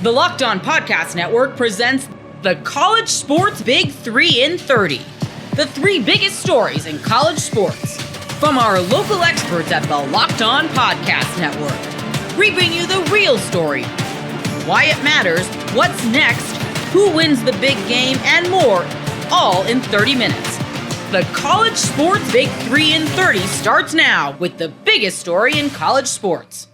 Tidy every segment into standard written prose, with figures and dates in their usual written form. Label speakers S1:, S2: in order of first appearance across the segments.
S1: The Locked On Podcast Network presents the College Sports Big 3 in 30. The three biggest stories in college sports. From our local experts at the Locked On Podcast Network. We bring you the real story. Why it matters, what's next, who wins the big game, and more, all in 30 minutes. The College Sports Big 3 in 30 starts now with the biggest story in college sports.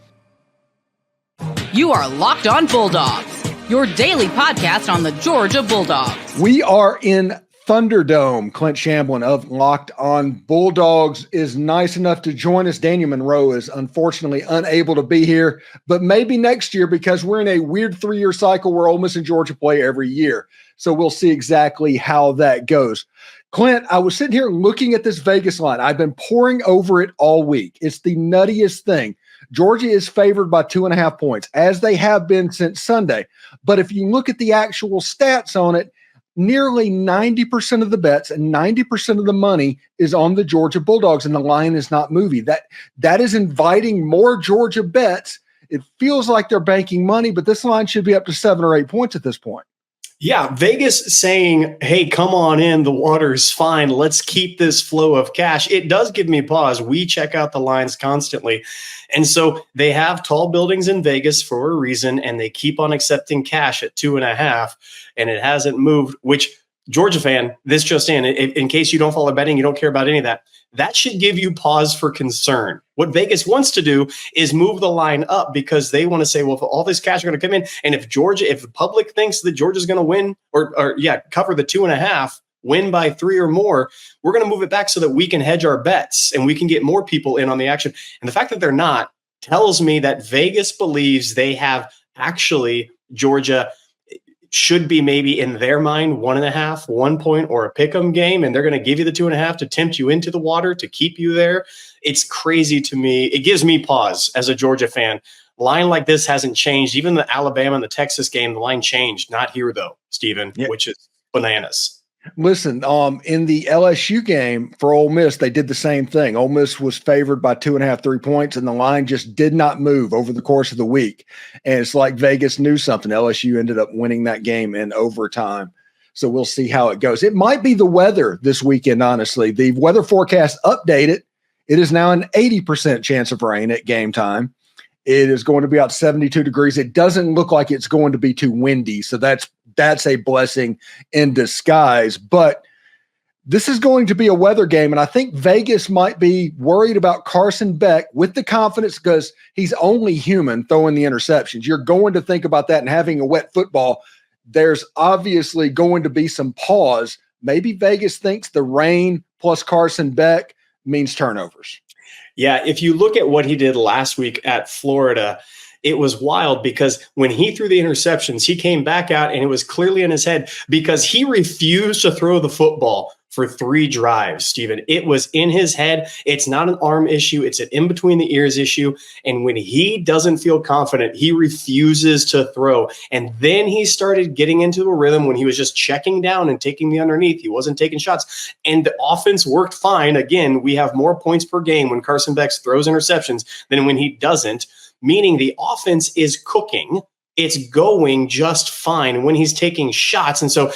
S1: You are Locked On Bulldogs, your daily podcast on the Georgia Bulldogs.
S2: We are in Thunderdome. Clint Shamblin of Locked On Bulldogs is nice enough to join us. Daniel Monroe is unfortunately unable to be here, but maybe next year because we're in a weird 3-year cycle where Ole Miss and Georgia play every year. So we'll see exactly how that goes. Clint, I was sitting here looking at this Vegas line. I've been poring over it all week. It's the nuttiest thing. Georgia is favored by 2.5 points, as they have been since Sunday. But if you look at the actual stats on it, nearly 90% of the bets and 90% of the money is on the Georgia Bulldogs, and the line is not moving. That is inviting more Georgia bets. It feels like they're banking money, but this line should be up to 7 or 8 points at this point.
S3: Yeah, Vegas saying, hey, come on in, the water's fine, let's keep this flow of cash. It does give me pause. We check out the lines constantly. And so they have tall buildings in Vegas for a reason, and they keep on accepting cash at 2.5, and it hasn't moved, which Georgia fan, this just in case you don't follow betting, you don't care about any of that, that should give you pause for concern. What Vegas wants to do is move the line up because they want to say, well, if all this cash are going to come in, and if the public thinks that Georgia's going to win or cover the 2.5, win by 3 or more, we're going to move it back so that we can hedge our bets and we can get more people in on the action. And the fact that they're not tells me that Vegas believes they have actually Georgia should be maybe in their mind 1.5, 1 point, or a pick'em game, and they're going to give you the 2.5 to tempt you into the water to keep you there. It's crazy to me. It gives me pause as a Georgia fan. Line like this hasn't changed. Even the Alabama and the Texas game, the line changed. Not here though, Stephen, which is bananas.
S2: Listen, in the LSU game for Ole Miss, they did the same thing. Ole Miss was favored by 2.5, 3 points, and the line just did not move over the course of the week. And it's like Vegas knew something. LSU ended up winning that game in overtime. So we'll see how it goes. It might be the weather this weekend, honestly. The weather forecast updated. It is now an 80% chance of rain at game time. It is going to be about 72 degrees. It doesn't look like it's going to be too windy. So that's a blessing in disguise. But this is going to be a weather game. And I think Vegas might be worried about Carson Beck with the confidence because he's only human throwing the interceptions. You're going to think about that and having a wet football. There's obviously going to be some pause. Maybe Vegas thinks the rain plus Carson Beck means turnovers.
S3: Yeah, if you look at what he did last week at Florida, it was wild because when he threw the interceptions, he came back out and it was clearly in his head because he refused to throw the football for 3 drives, Stephen. It was in his head. It's not an arm issue. It's an in between the ears issue. And when he doesn't feel confident, he refuses to throw. And then he started getting into a rhythm when he was just checking down and taking the underneath. He wasn't taking shots. And the offense worked fine. Again, we have more points per game when Carson Beck throws interceptions than when he doesn't, meaning the offense is cooking. It's going just fine when he's taking shots. And so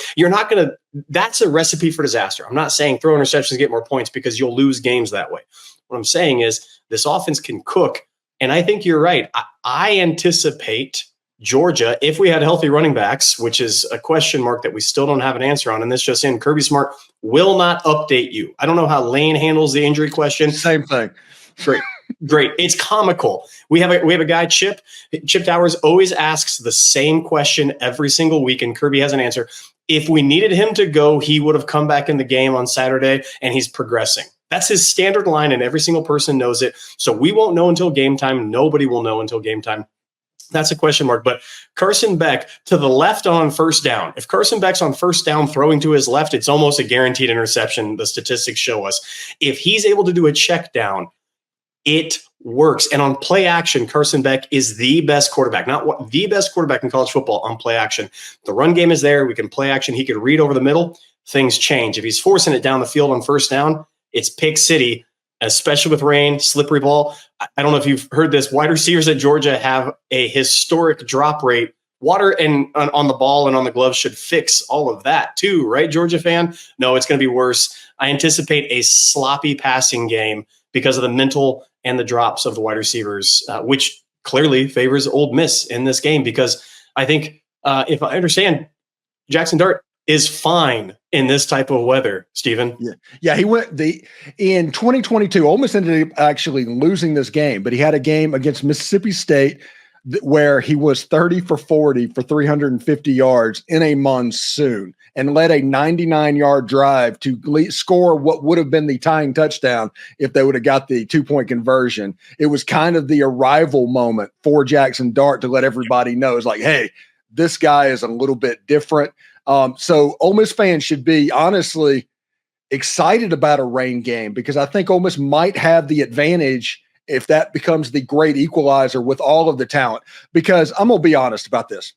S3: that's a recipe for disaster. I'm not saying throw interceptions, get more points because you'll lose games that way. What I'm saying is this offense can cook. And I think you're right. I anticipate Georgia, if we had healthy running backs, which is a question mark that we still don't have an answer on. And this just in, Kirby Smart will not update you. I don't know how Lane handles the injury question.
S2: Same thing.
S3: Great. It's comical. We have a guy, Chip Towers, always asks the same question every single week, and Kirby has an answer. If we needed him to go, he would have come back in the game on Saturday, and he's progressing. That's his standard line, and every single person knows it. So we won't know until game time. Nobody will know until game time. That's a question mark. But Carson Beck to the left on first down. If Carson Beck's on first down throwing to his left, it's almost a guaranteed interception. The statistics show us. If he's able to do a check down, it works. And on play action, Carson Beck is the best quarterback, the best quarterback in college football on play action. The run game is there. We can play action. He could read over the middle. Things change. If he's forcing it down the field on first down, it's pick city, especially with rain, slippery ball. I don't know if you've heard this. Wide receivers at Georgia have a historic drop rate water and on the ball and on the gloves should fix all of that too, right, Georgia fan? No, it's going to be worse. I anticipate a sloppy passing game because of the mental and the drops of the wide receivers, which clearly favors Ole Miss in this game, because I think if I understand, Jackson Dart is fine in this type of weather, Stephen.
S2: Yeah. He went in 2022. Ole Miss ended up actually losing this game, but he had a game against Mississippi State where he was 30 for 40 for 350 yards in a monsoon and led a 99-yard drive to score what would have been the tying touchdown if they would have got the 2-point conversion. It was kind of the arrival moment for Jackson Dart to let everybody know. It's like, hey, this guy is a little bit different. So Ole Miss fans should be honestly excited about a rain game, because I think Ole Miss might have the advantage if that becomes the great equalizer with all of the talent. Because I'm going to be honest about this.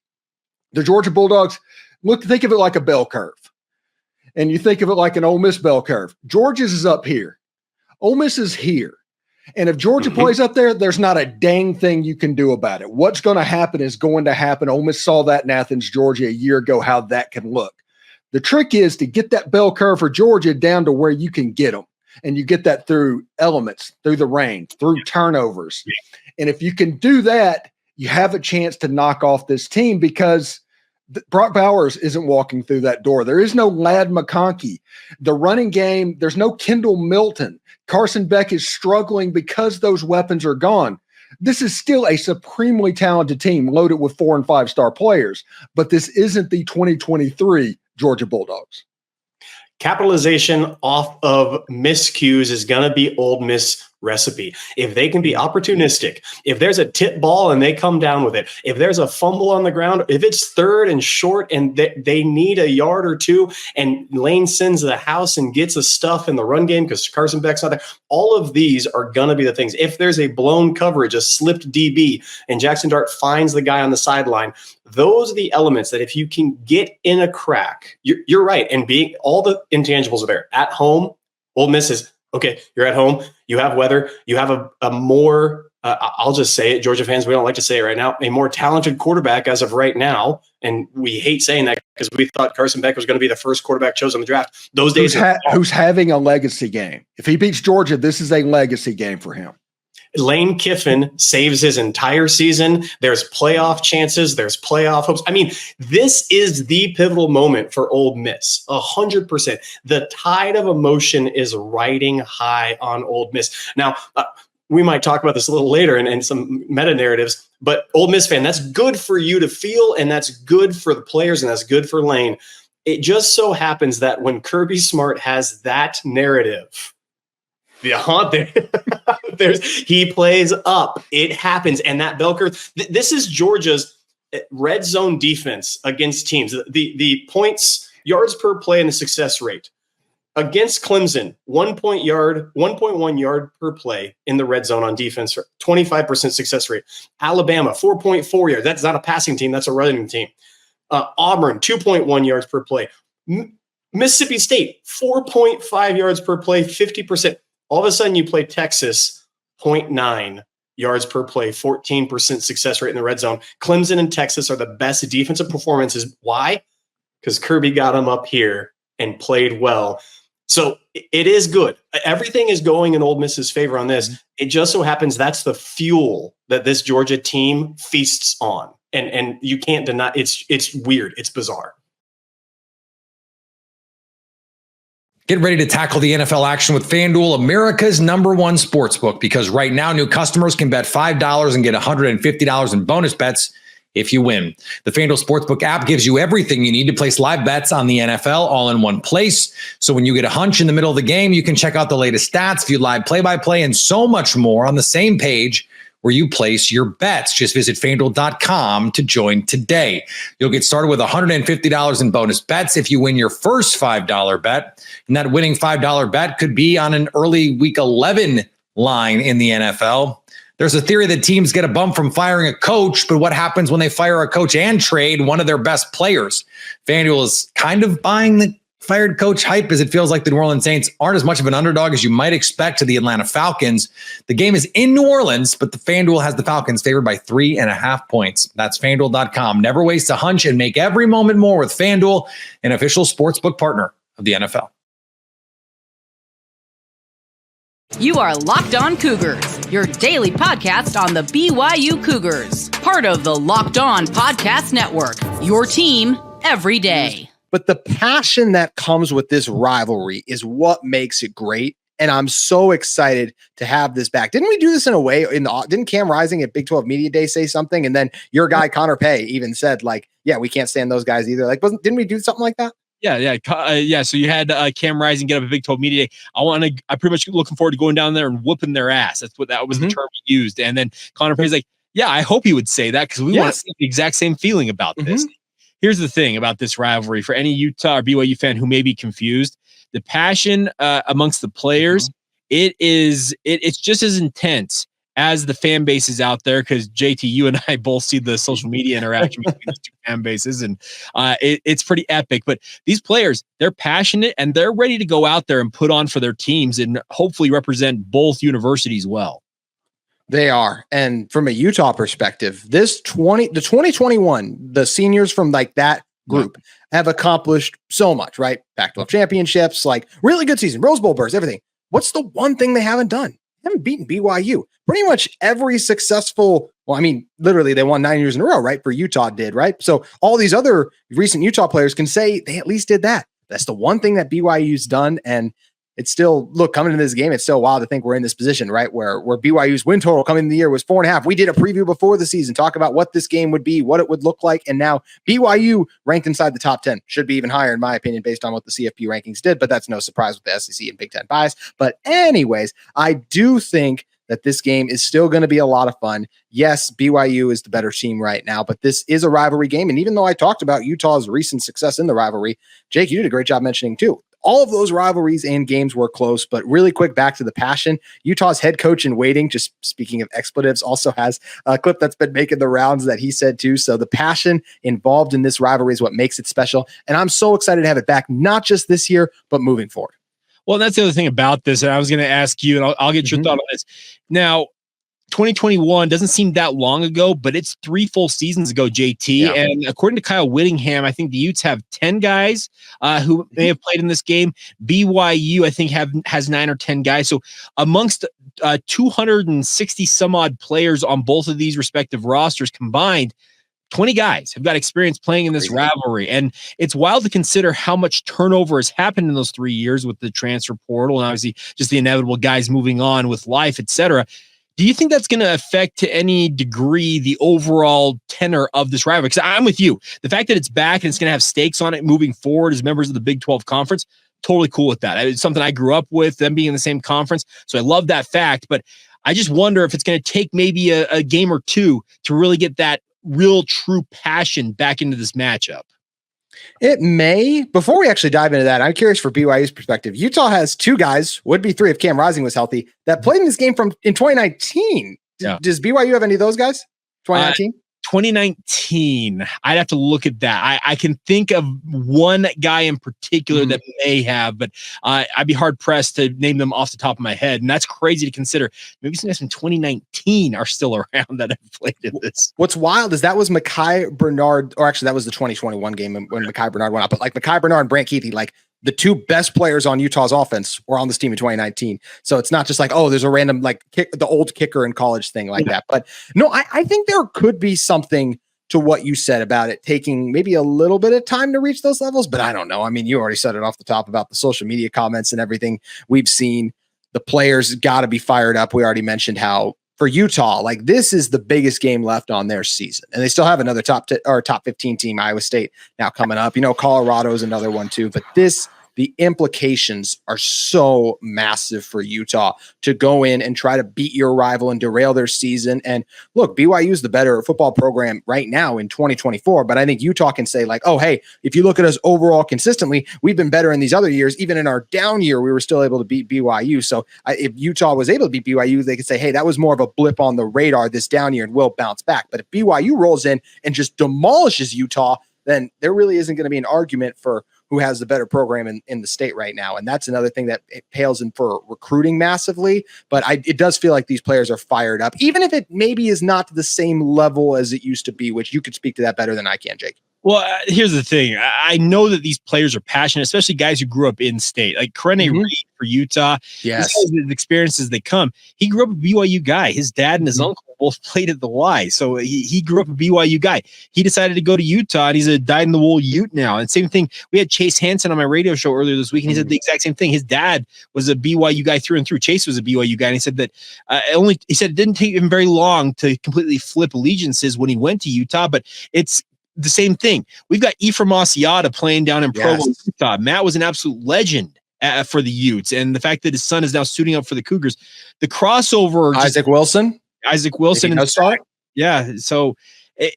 S2: The Georgia Bulldogs, think of it like a bell curve. And you think of it like an Ole Miss bell curve. Georgia's is up here. Ole Miss is here. And if Georgia plays up there, there's not a dang thing you can do about it. What's going to happen is going to happen. Ole Miss saw that in Athens, Georgia, a year ago, how that can look. The trick is to get that bell curve for Georgia down to where you can get them. And you get that through elements, through the rain, through turnovers. And if you can do that, you have a chance to knock off this team, because Brock Bowers isn't walking through that door. There is no Ladd McConkey. The running game, there's no Kendall Milton. Carson Beck is struggling because those weapons are gone. This is still a supremely talented team loaded with 4- and 5-star players, but this isn't the 2023 Georgia Bulldogs.
S3: Capitalization off of miscues is going to be Ole Miss recipe. If they can be opportunistic, if there's a tip ball and they come down with it, if there's a fumble on the ground, if it's 3rd and short and they need a yard or two and Lane sends the house and gets a stuff in the run game because Carson Beck's not there, all of these are going to be the things. If there's a blown coverage, a slipped DB, and Jackson Dart finds the guy on the sideline, those are the elements that if you can get in a crack, you're right. And being all the intangibles are there. At home, Ole Miss is, okay, you're at home, you have weather, you have a more, I'll just say it, Georgia fans, we don't like to say it right now, a more talented quarterback as of right now. And we hate saying that because we thought Carson Beck was going to be the first quarterback chosen in the draft. Those days
S2: who's having a legacy game. If he beats Georgia, this is a legacy game for him.
S3: Lane Kiffin saves his entire season. There's playoff chances. There's playoff hopes. I mean, this is the pivotal moment for Ole Miss, 100%. The tide of emotion is riding high on Ole Miss. Now, we might talk about this a little later and some meta narratives, but Ole Miss fan, that's good for you to feel, and that's good for the players, and that's good for Lane. It just so happens that when Kirby Smart has that narrative, he plays up. It happens. And that bell curve, this is Georgia's red zone defense against teams. The points, yards per play, and the success rate. Against Clemson, 1.1 yard per play in the red zone on defense, 25% success rate. Alabama, 4.4 yards. That's not a passing team. That's a running team. Auburn, 2.1 yards per play. Mississippi State, 4.5 yards per play, 50%. All of a sudden, you play Texas, 0.9 yards per play, 14% success rate in the red zone. Clemson and Texas are the best defensive performances. Why? Because Kirby got them up here and played well. So it is good. Everything is going in Ole Miss's favor on this. It just so happens that's the fuel that this Georgia team feasts on. And you can't deny it's weird. It's bizarre.
S4: Get ready to tackle the NFL action with FanDuel, America's #1 sportsbook, because right now new customers can bet $5 and get $150 in bonus bets if you win. The FanDuel Sportsbook app gives you everything you need to place live bets on the NFL all in one place. So when you get a hunch in the middle of the game, you can check out the latest stats, view live play-by-play, and so much more on the same page where you place your bets. Just visit FanDuel.com to join today. You'll get started with $150 in bonus bets if you win your first $5 bet. And that winning $5 bet could be on an early Week 11 line in the NFL. There's a theory that teams get a bump from firing a coach, but what happens when they fire a coach and trade one of their best players? FanDuel is kind of buying fired coach hype as it feels like the New Orleans Saints aren't as much of an underdog as you might expect to the Atlanta Falcons. The game is in New Orleans, but the FanDuel has the Falcons favored by 3.5 points. That's FanDuel.com. Never waste a hunch and make every moment more with FanDuel, an official sportsbook partner of the NFL.
S1: You are Locked On Cougars, your daily podcast on the BYU Cougars, part of the Locked On Podcast Network, your team every day.
S5: But the passion that comes with this rivalry is what makes it great. And I'm so excited to have this back. Didn't we do this in a way? Didn't Cam Rising at Big 12 Media Day say something? And then your guy, Connor Pay, even said, like, yeah, we can't stand those guys either. Like, didn't we do something like that?
S6: Yeah. So you had Cam Rising get up at Big 12 Media Day. I'm pretty much looking that going down there and whooping their ass. That was the term he used. And then Connor Pay's like, yeah, I hope he would say that because we want to see the exact same feeling about this. Here's the thing about this rivalry for any Utah or BYU fan who may be confused. The passion amongst the players, it's just as intense as the fan bases out there, because JT, you and I both see the social media interaction between these two fan bases, and it's pretty epic. But these players, they're passionate and they're ready to go out there and put on for their teams and hopefully represent both universities well.
S5: They are. And from a Utah perspective, the 2021, the seniors from like that group have accomplished so much, right? Pac-12 championships, like really good season, Rose Bowl berths, everything. What's the one thing they haven't done? They haven't beaten BYU. Pretty much every successful, literally they won 9 years in a row, right? For Utah did, right? So all these other recent Utah players can say they at least did that. That's the one thing that BYU's done. And it's still, coming into this game, it's still wild to think we're in this position, right? Where BYU's win total coming in the year was 4.5. We did a preview before the season, talk about what this game would be, what it would look like. And now BYU ranked inside the top 10, should be even higher in my opinion, based on what the CFP rankings did, but that's no surprise with the SEC and Big Ten bias. But anyways, I do think that this game is still going to be a lot of fun. Yes, BYU is the better team right now, but this is a rivalry game. And even though I talked about Utah's recent success in the rivalry, Jake, you did a great job mentioning too. All of those rivalries and games were close, but really quick, back to the passion. Utah's head coach in waiting, just speaking of expletives, also has a clip that's been making the rounds that he said too. So the passion involved in this rivalry is what makes it special. And I'm so excited to have it back, not just this year, but moving forward.
S6: Well, that's the other thing about this. And I was going to ask you, and I'll get your thought on this. Now, 2021 doesn't seem that long ago, but it's 3 full seasons ago, JT. Yeah. And according to Kyle Whittingham, I think the Utes have 10 guys who may have played in this game. BYU, I think, has 9 or 10 guys. So amongst 260 some odd players on both of these respective rosters combined, 20 guys have got experience playing in this rivalry. And it's wild to consider how much turnover has happened in those 3 years with the transfer portal and obviously just the inevitable guys moving on with life, et cetera. Do you think that's going to affect to any degree the overall tenor of this rivalry? Because I'm with you. The fact that it's back and it's going to have stakes on it moving forward as members of the Big 12 conference, totally cool with that. It's something I grew up with, them being in the same conference. So I love that fact. But I just wonder if it's going to take maybe a game or two to really get that real true passion back into this matchup.
S5: It may. Before we actually dive into that, I'm curious for BYU's perspective. Utah has 2 guys, would be 3 if Cam Rising was healthy, that played in this game in 2019. Yeah. Does BYU have any of those guys? 2019?
S6: 2019. I'd have to look at that. I can think of one guy in particular that may have, but I'd be hard pressed to name them off the top of my head. And that's crazy to consider. Maybe some guys from 2019 are still around that have played in this.
S5: What's wild is that was Mekhi Bernard, or actually that was the 2021 game when Mekhi Bernard went out. But like Mekhi Bernard and Brant Keithy, like the 2 best players on Utah's offense were on this team in 2019. So it's not just like, oh, there's a random the old kicker in college thing like that. But no, I think there could be something to what you said about it taking maybe a little bit of time to reach those levels. But I don't know. I mean, you already said it off the top about the social media comments and everything we've seen. The players got to be fired up. We already mentioned how for Utah, like this is the biggest game left on their season. And they still have another top 15 team, Iowa State, now coming up. Colorado's another one too. But the implications are so massive for Utah to go in and try to beat your rival and derail their season. And look, BYU is the better football program right now in 2024. But I think Utah can say like, oh, hey, if you look at us overall consistently, we've been better in these other years. Even in our down year, we were still able to beat BYU. So if Utah was able to beat BYU, they could say, hey, that was more of a blip on the radar this down year and we'll bounce back. But if BYU rolls in and just demolishes Utah, then there really isn't going to be an argument for who has the better program in the state right now. And that's another thing that it pales in for recruiting massively. But it does feel like these players are fired up, even if it maybe is not to the same level as it used to be, which you could speak to that better than I can, Jake.
S6: Well, here's the thing. I know that these players are passionate, especially guys who grew up in state. Like Karene Reed for Utah.
S5: Yes.
S6: The experiences they come. He grew up a BYU guy. His dad and his uncle both played at the Y. So he grew up a BYU guy. He decided to go to Utah, and he's a dyed-in-the-wool Ute now. And same thing, we had Chase Hansen on my radio show earlier this week, and he said the exact same thing. His dad was a BYU guy through and through. Chase was a BYU guy, and he said that he said it didn't take him very long to completely flip allegiances when he went to Utah, but it's the same thing. We've got Ephraim Asiata playing down in Provo, Utah. Matt was an absolute legend for the Utes, and the fact that his son is now suiting up for the Cougars, the crossover.
S5: Isaac Wilson,
S6: yeah. So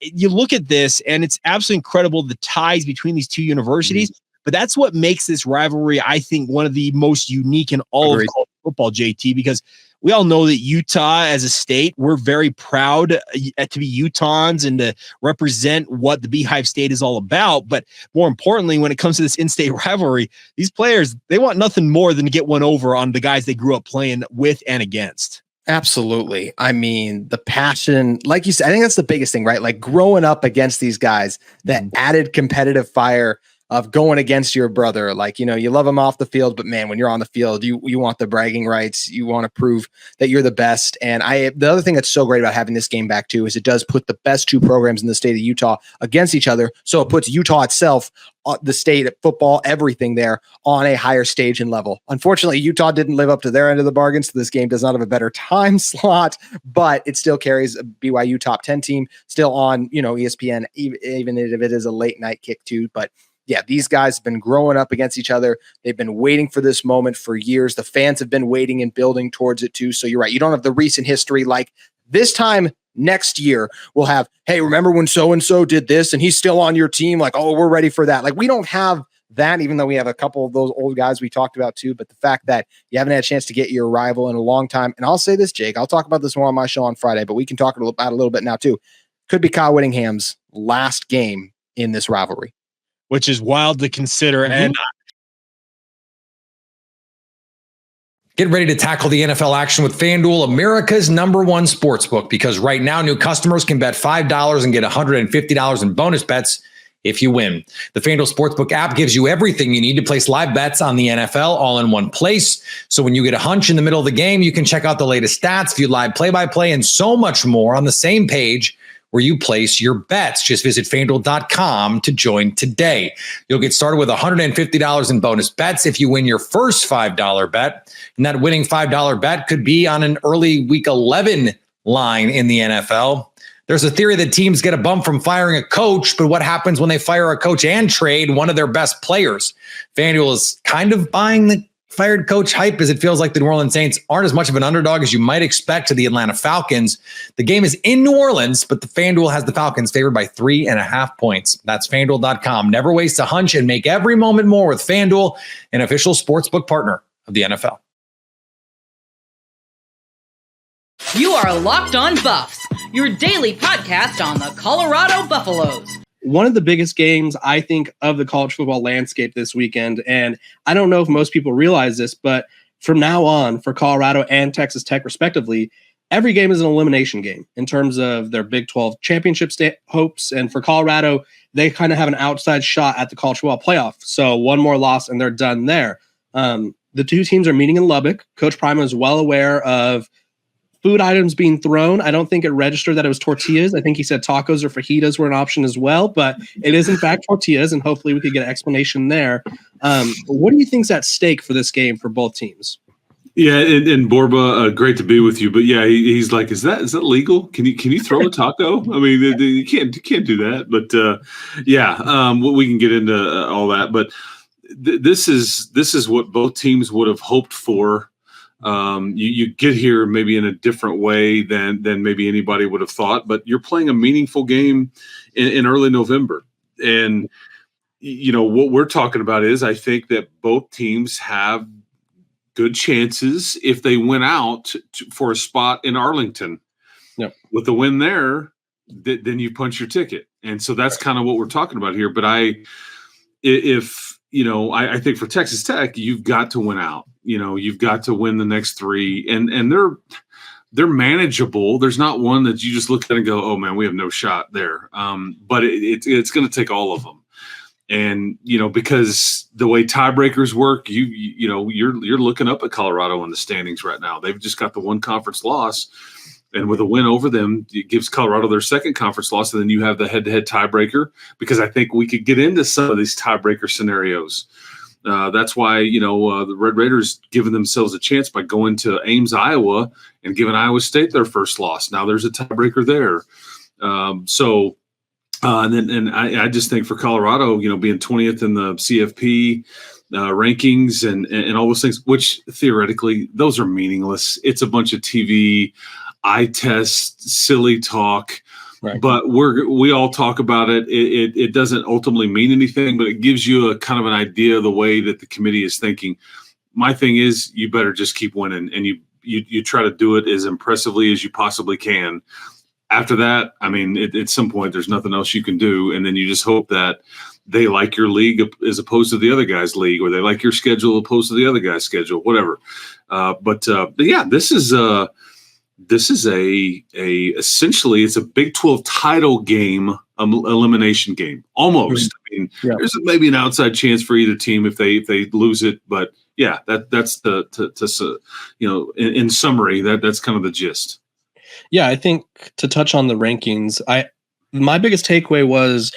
S6: you look at this, and it's absolutely incredible the ties between these two universities. But that's what makes this rivalry, I think, one of the most unique in all of college football, JT, because we all know that Utah as a state, we're very proud to be Utahns and to represent what the Beehive State is all about. But more importantly, when it comes to this in-state rivalry, these players, they want nothing more than to get one over on the guys they grew up playing with and against.
S5: Absolutely. I mean, the passion, like you said, I think that's the biggest thing, right? Like growing up against these guys, that added competitive fire of going against your brother. Like, you know, you love him off the field, but man, when you're on the field, you want the bragging rights. You want to prove that you're the best. And the other thing that's so great about having this game back too, is it does put the best two programs in the state of Utah against each other. So it puts Utah itself, the state, football, everything there on a higher stage and level. Unfortunately, Utah didn't live up to their end of the bargain, so this game does not have a better time slot, but it still carries a BYU top 10 team still on, ESPN, even if it is a late night kick too. But yeah, these guys have been growing up against each other. They've been waiting for this moment for years. The fans have been waiting and building towards it too. So you're right. You don't have the recent history like this time next year. We'll have, hey, remember when so-and-so did this and he's still on your team? Like, oh, we're ready for that. Like, we don't have that, even though we have a couple of those old guys we talked about too. But the fact that you haven't had a chance to get your rival in a long time. And I'll say this, Jake, I'll talk about this more on my show on Friday, but we can talk about it a little bit now too. Could be Kyle Whittingham's last game in this rivalry,
S6: which is wild to consider. And
S4: get ready to tackle the NFL action with FanDuel, America's #1 sportsbook, because right now new customers can bet $5 and get $150 in bonus bets if you win. The FanDuel Sportsbook app gives you everything you need to place live bets on the NFL all in one place. So when you get a hunch in the middle of the game, you can check out the latest stats, view live play-by-play, and so much more on the same page where you place your bets. Just visit FanDuel.com to join today. You'll get started with $150 in bonus bets if you win your first $5 bet. And that winning $5 bet could be on an early Week 11 line in the NFL. There's a theory that teams get a bump from firing a coach, but what happens when they fire a coach and trade one of their best players? FanDuel is kind of buying the fired coach hype, as it feels like the New Orleans Saints aren't as much of an underdog as you might expect to the Atlanta Falcons. The game is in New Orleans, but the FanDuel has the Falcons favored by 3.5 points. That's FanDuel.com. Never waste a hunch and make every moment more with FanDuel, an official sportsbook partner of the NFL.
S1: You are Locked On Buffs, your daily podcast on the Colorado Buffaloes.
S7: One of the biggest games, I think, of the college football landscape this weekend. And I don't know if most people realize this, but from now on, for Colorado and Texas Tech, respectively, every game is an elimination game in terms of their Big 12 championship hopes. And for Colorado, they kind of have an outside shot at the college football playoff. So one more loss and they're done there. The two teams are meeting in Lubbock. Coach Prima is well aware of food items being thrown. I don't think it registered that it was tortillas. I think he said tacos or fajitas were an option as well, but it is in fact tortillas, and hopefully we could get an explanation there. What do you think's at stake for this game for both teams?
S8: Yeah, and Borba, great to be with you. But yeah, he's like, is that legal? Can you throw a taco? I mean, you can't do that. But we can get into all that. But this is what both teams would have hoped for. You get here maybe in a different way than maybe anybody would have thought, but you're playing a meaningful game in early November. And, what we're talking about is I think that both teams have good chances if they went out for a spot in Arlington.
S7: Yep.
S8: With the win there, then you punch your ticket. And so that's kind of what we're talking about here. But if I think for Texas Tech, you've got to win out. You've got to win the next three, and they're manageable. There's not one that you just look at and go, oh man, we have no shot there. But it's going to take all of them. And, because the way tiebreakers work, you're looking up at Colorado in the standings right now. They've just got the one conference loss, and with a win over them, it gives Colorado their second conference loss. And then you have the head-to-head tiebreaker, because I think we could get into some of these tiebreaker scenarios. That's why, the Red Raiders giving themselves a chance by going to Ames, Iowa, and giving Iowa State their first loss. Now there's a tiebreaker there. And I just think for Colorado, being 20th in the CFP rankings and all those things, which theoretically those are meaningless. It's a bunch of TV, eye test, silly talk. Right. But we all talk about it. It doesn't ultimately mean anything, but it gives you a kind of an idea of the way that the committee is thinking. My thing is, you better just keep winning, and you try to do it as impressively as you possibly can. After that, I mean, at some point, there's nothing else you can do, and then you just hope that they like your league as opposed to the other guy's league, or they like your schedule opposed to the other guy's schedule, whatever. But yeah, this is essentially it's a Big 12 title game, elimination game, almost. I mean, there's maybe an outside chance for either team if they lose it, but yeah, that's in summary, that's kind of the gist.
S7: Yeah, I think to touch on the rankings, my biggest takeaway was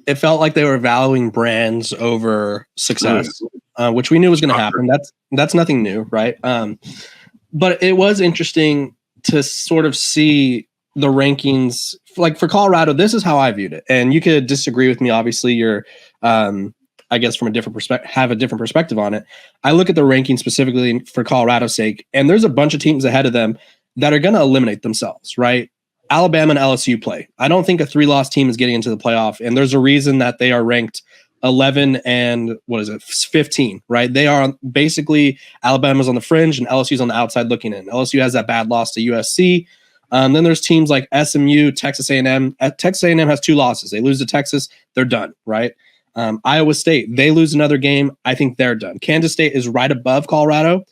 S7: it felt like they were valuing brands over success, which we knew was going to happen. That's nothing new, right? But it was interesting to sort of see the rankings. Like for Colorado, this is how I viewed it, and you could disagree with me. Obviously, you're, I guess, from a different perspective, have a different perspective on it. I look at the ranking specifically for Colorado's sake, and there's a bunch of teams ahead of them that are going to eliminate themselves, right? Alabama and LSU play. I don't think a 3-loss team is getting into the playoff, and there's a reason that they are ranked 11 and 15, right? They are basically, Alabama's on the fringe and LSU's on the outside looking in. LSU has that bad loss to USC. Then there's teams like SMU, Texas A&M. Texas A&M has 2 losses. They lose to Texas, they're done, right? Iowa State, they lose another game, I think they're done. Kansas State is right above Colorado,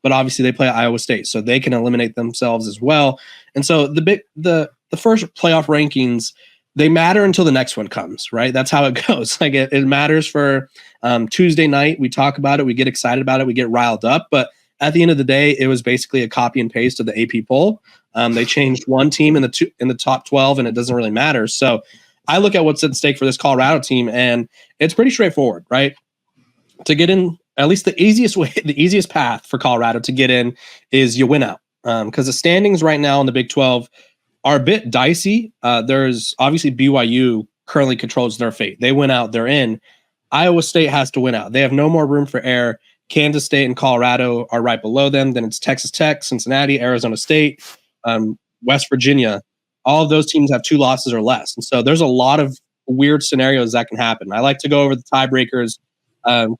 S7: but obviously they play Iowa State, so they can eliminate themselves as well. And so the first playoff rankings, they matter until the next one comes, right? That's how it goes. Like it matters for Tuesday night. We talk about it, we get excited about it, we get riled up. But at the end of the day, it was basically a copy and paste of the AP poll. They changed one team in the top 12, and it doesn't really matter. So I look at what's at stake for this Colorado team, and it's pretty straightforward, right? To get in. At least the easiest path for Colorado to get in is you win out. Because the standings right now in the Big 12 are a bit dicey. There's obviously BYU currently controls their fate. They win out, they're in. Iowa State has to win out. They have no more room for error. Kansas State and Colorado are right below them. Then it's Texas Tech, Cincinnati, Arizona State, West Virginia. All of those teams have 2 losses or less. And so there's a lot of weird scenarios that can happen. I like to go over the tiebreakers,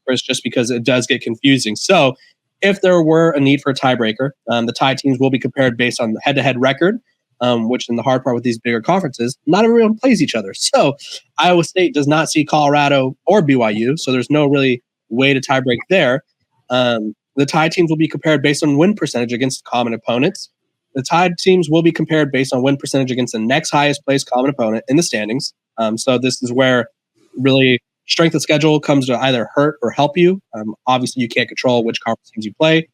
S7: Chris, just because it does get confusing. So if there were a need for a tiebreaker, the tie teams will be compared based on the head-to-head record, which in the hard part with these bigger conferences, not everyone plays each other. So Iowa State does not see Colorado or BYU, so there's no really way to tiebreak there. The tie teams will be compared based on win percentage against common opponents. The tied teams will be compared based on win percentage against the next highest placed common opponent in the standings. So this is where really strength of schedule comes to either hurt or help you. Obviously, you can't control which conference teams you play.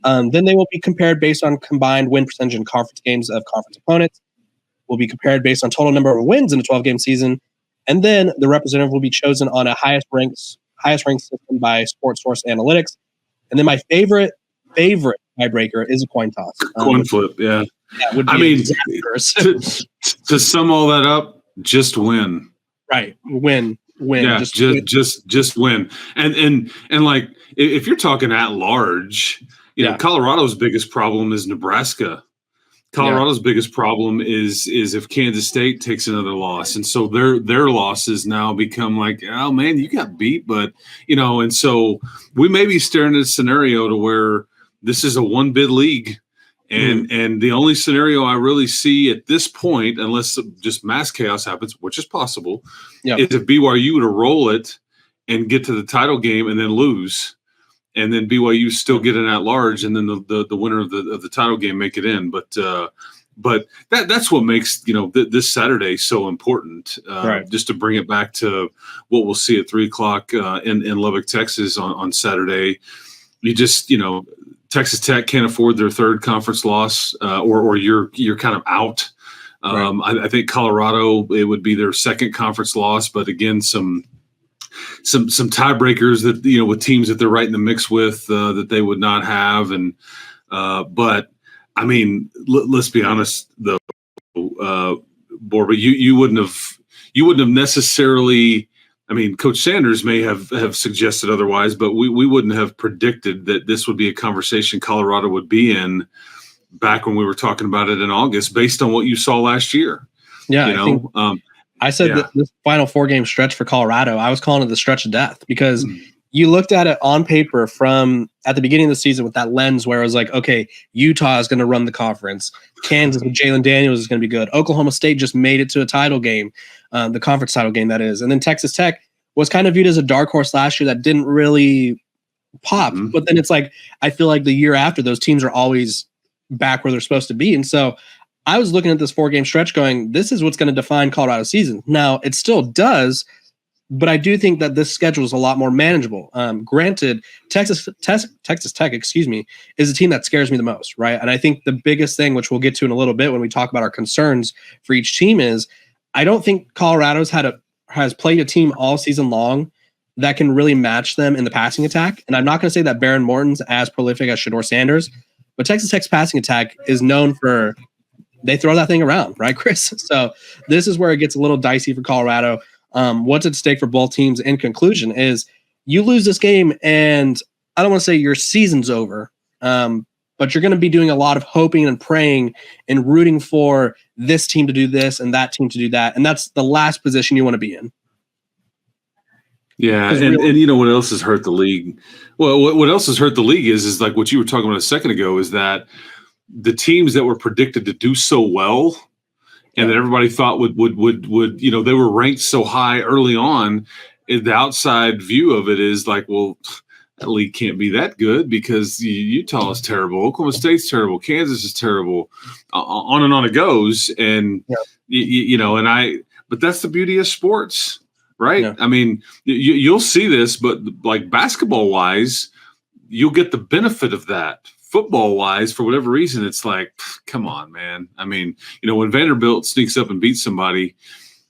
S7: Then they will be compared based on combined win percentage in conference games of conference opponents. Will be compared based on total number of wins in a 12-game season. And then the representative will be chosen on a highest ranked system by Sports Source Analytics. And then my favorite tiebreaker is a coin toss.
S8: Coin flip, yeah. I mean, to sum all that up, just win.
S7: Right, win.
S8: Yeah, just win. And like if you're talking at large, you know, Colorado's biggest problem is Nebraska. Colorado's biggest problem is if Kansas State takes another loss, and so their losses now become like, oh man, you got beat, but you know, and so we may be staring at a scenario to where this is a one bid league. And the only scenario I really see at this point, unless just mass chaos happens, which is possible, is if BYU to roll it and get to the title game and then lose, and then BYU still get an at-large, and then the winner of the title game make it in. But that's what makes this Saturday so important.
S7: Right.
S8: Just to bring it back to what we'll see at 3:00 in Lubbock, Texas on Saturday. You just Texas Tech can't afford their third conference loss, or you're kind of out. Right. I think Colorado, it would be their second conference loss, but again, some tiebreakers that with teams that they're right in the mix with that they would not have, and but I mean, let's be honest though, Borba, you wouldn't have necessarily. I mean, Coach Sanders may have suggested otherwise, but we wouldn't have predicted that this would be a conversation Colorado would be in back when we were talking about it in August, based on what you saw last year.
S7: Yeah, I said that this final 4-game stretch for Colorado, I was calling it the stretch of death, because you looked at it on paper from at the beginning of the season with that lens where it was like, okay, Utah is going to run the conference. Kansas with Jalen Daniels is going to be good. Oklahoma State just made it to a title game, the conference title game, that is. And then Texas Tech was kind of viewed as a dark horse last year that didn't really pop. Mm-hmm. But then it's like, I feel like the year after, those teams are always back where they're supposed to be. And so I was looking at this 4-game stretch going, this is what's going to define Colorado's season. Now, it still does, but I do think that this schedule is a lot more manageable. Granted, Texas Tech, is a team that scares me the most, right? And I think the biggest thing, which we'll get to in a little bit when we talk about our concerns for each team, is I don't think Colorado's has played a team all season long that can really match them in the passing attack. And I'm not going to say that Baron Morton's as prolific as Shedeur Sanders, but Texas Tech's passing attack is known for they throw that thing around, right, Chris? So this is where it gets a little dicey for Colorado. What's at stake for both teams in conclusion is you lose this game, and I don't want to say your season's over, but you're going to be doing a lot of hoping and praying and rooting for this team to do this and that team to do that. And that's the last position you want to be in.
S8: Yeah. And you know what else has hurt the league? Well, what else has hurt the league is like what you were talking about a second ago, is that the teams that were predicted to do so well and that everybody thought would they were ranked so high early on, the outside view of it is like, well, that league can't be that good because Utah is terrible, Oklahoma State's terrible, Kansas is terrible, on and on it goes. And but that's the beauty of sports, right? Yeah. I mean, you'll see this, but like basketball wise, you'll get the benefit of that. Football wise, for whatever reason, it's like, come on, man. I mean, when Vanderbilt sneaks up and beats somebody,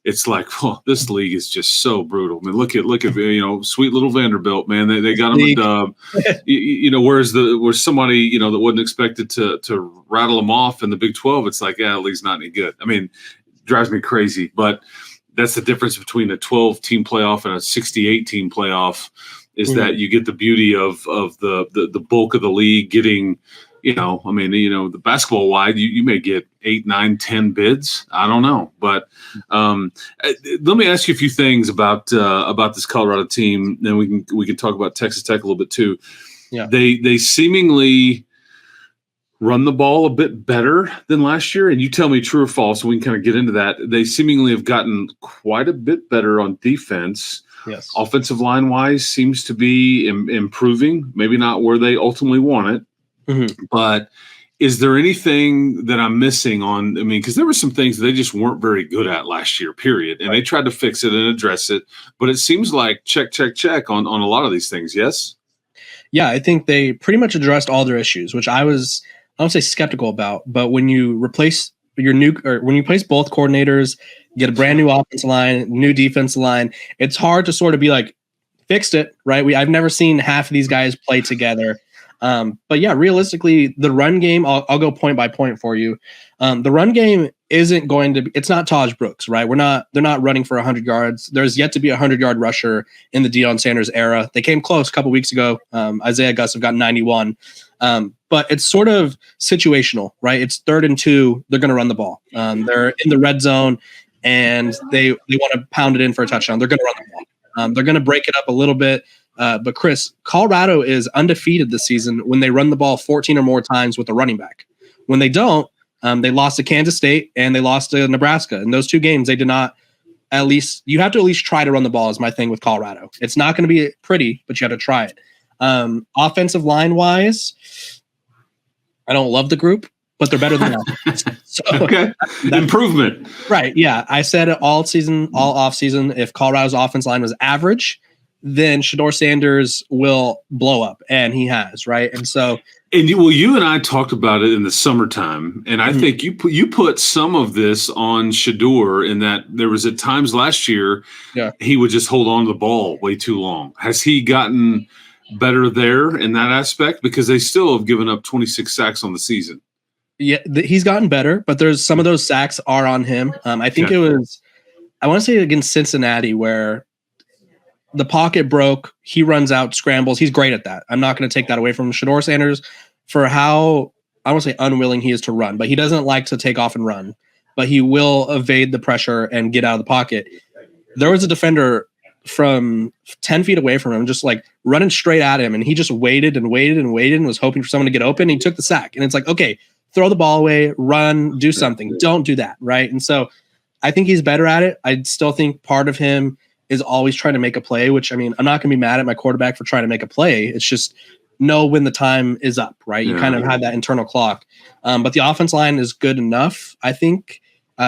S8: it's like, oh, this league is just so brutal. I mean, look at sweet little Vanderbilt, man. They got them a dub. Where's somebody that wasn't expected to rattle them off in the Big 12? It's like, yeah, the league's not any good. I mean, it drives me crazy. But that's the difference between a 12-team playoff and a 68-team playoff. Is that you get the beauty of the bulk of the league getting, the basketball wide, you may get 8, 9, 10 bids. I don't know. But let me ask you a few things about this Colorado team. Then we can talk about Texas Tech a little bit too. Yeah. They seemingly run the ball a bit better than last year. And you tell me true or false, so we can kind of get into that. They seemingly have gotten quite a bit better on defense.
S7: Yes.
S8: Offensive line wise seems to be improving, maybe not where they ultimately want it, but is there anything that I'm missing on? I mean, because there were some things that they just weren't very good at last year, period. And they tried to fix it and address it, but it seems like check on a lot of these things. Yes.
S7: Yeah. I think they pretty much addressed all their issues, which I don't say skeptical about, but when you replace when you place both coordinators, get a brand new offensive line, new defensive line, it's hard to sort of be like, fixed it, right? I've never seen half of these guys play together. But yeah, realistically, the run game, I'll go point by point for you. The run game isn't going to be, it's not Taj Brooks, right? They're not running for 100 yards. There's yet to be a 100-yard rusher in the Deion Sanders era. They came close a couple weeks ago. Isaiah Gus have got 91. But it's sort of situational, right? It's 3rd and 2. They're going to run the ball. They're in the red zone and they want to pound it in for a touchdown. They're going to run the ball. They're going to break it up a little bit. But Chris, Colorado is undefeated this season when they run the ball 14 or more times with a running back. When they don't, they lost to Kansas State and they lost to Nebraska. In those 2 games, they did not at least try to run the ball is my thing with Colorado. It's not going to be pretty, but you have to try it. Offensive line wise, I don't love the group, but they're better than us. So
S8: Okay. Improvement.
S7: Right. Yeah. I said it all off season. If Colorado's offense line was average, then Shedeur Sanders will blow up, and he has, right? And so,
S8: you and I talked about it in the summertime, and I think you put some of this on Shedeur in that there was at times last year he would just hold on to the ball way too long. Has he gotten better there in that aspect? Because they still have given up 26 sacks on the season.
S7: Yeah, he's gotten better, but there's some of those sacks are on him. I think it was, I want to say against Cincinnati where the pocket broke, he runs out, scrambles. He's great at that. I'm not going to take that away from Shedeur Sanders for how, I won't say unwilling he is to run, but he doesn't like to take off and run, but he will evade the pressure and get out of the pocket. There was a defender from 10 feet away from him, just like running straight at him. And he just waited and waited and waited and was hoping for someone to get open. And he took the sack. And it's like, okay, throw the ball away, run, do something. Don't do that. Right. And so I think he's better at it. I still think part of him is always trying to make a play, which, I mean, I'm not going to be mad at my quarterback for trying to make a play. It's just know when the time is up, right? You kind of have that internal clock. But the offense line is good enough. I think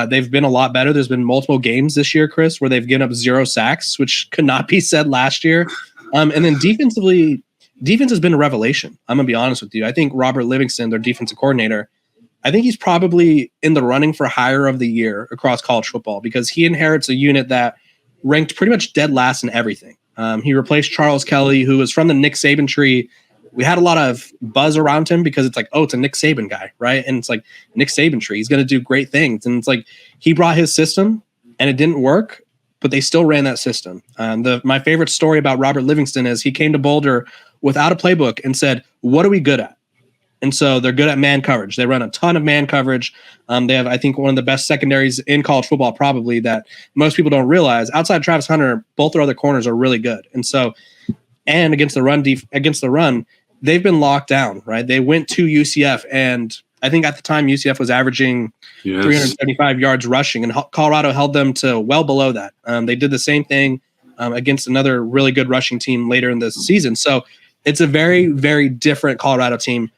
S7: they've been a lot better. There's been multiple games this year, Chris, where they've given up 0 sacks, which could not be said last year. And then defensively, defense has been a revelation. I'm going to be honest with you. I think Robert Livingston, their defensive coordinator, I think he's probably in the running for hire of the year across college football because he inherits a unit that ranked pretty much dead last in everything. He replaced Charles Kelly, who was from the Nick Saban tree. We had a lot of buzz around him because it's like, oh, it's a Nick Saban guy, right? And it's like Nick Saban tree. He's going to do great things. And it's like he brought his system and it didn't work, but they still ran that system. My favorite story about Robert Livingston is he came to Boulder without a playbook and said, what are we good at? And so they're good at man coverage. They run a ton of man coverage. They have, I think, one of the best secondaries in college football, probably, that most people don't realize. Outside of Travis Hunter, both their other corners are really good. And so, and against the run, they've been locked down, right? They went to UCF, and I think at the time UCF was averaging 375 yards rushing, and Colorado held them to well below that. They did the same thing against another really good rushing team later in the season. So it's a very, very different Colorado team.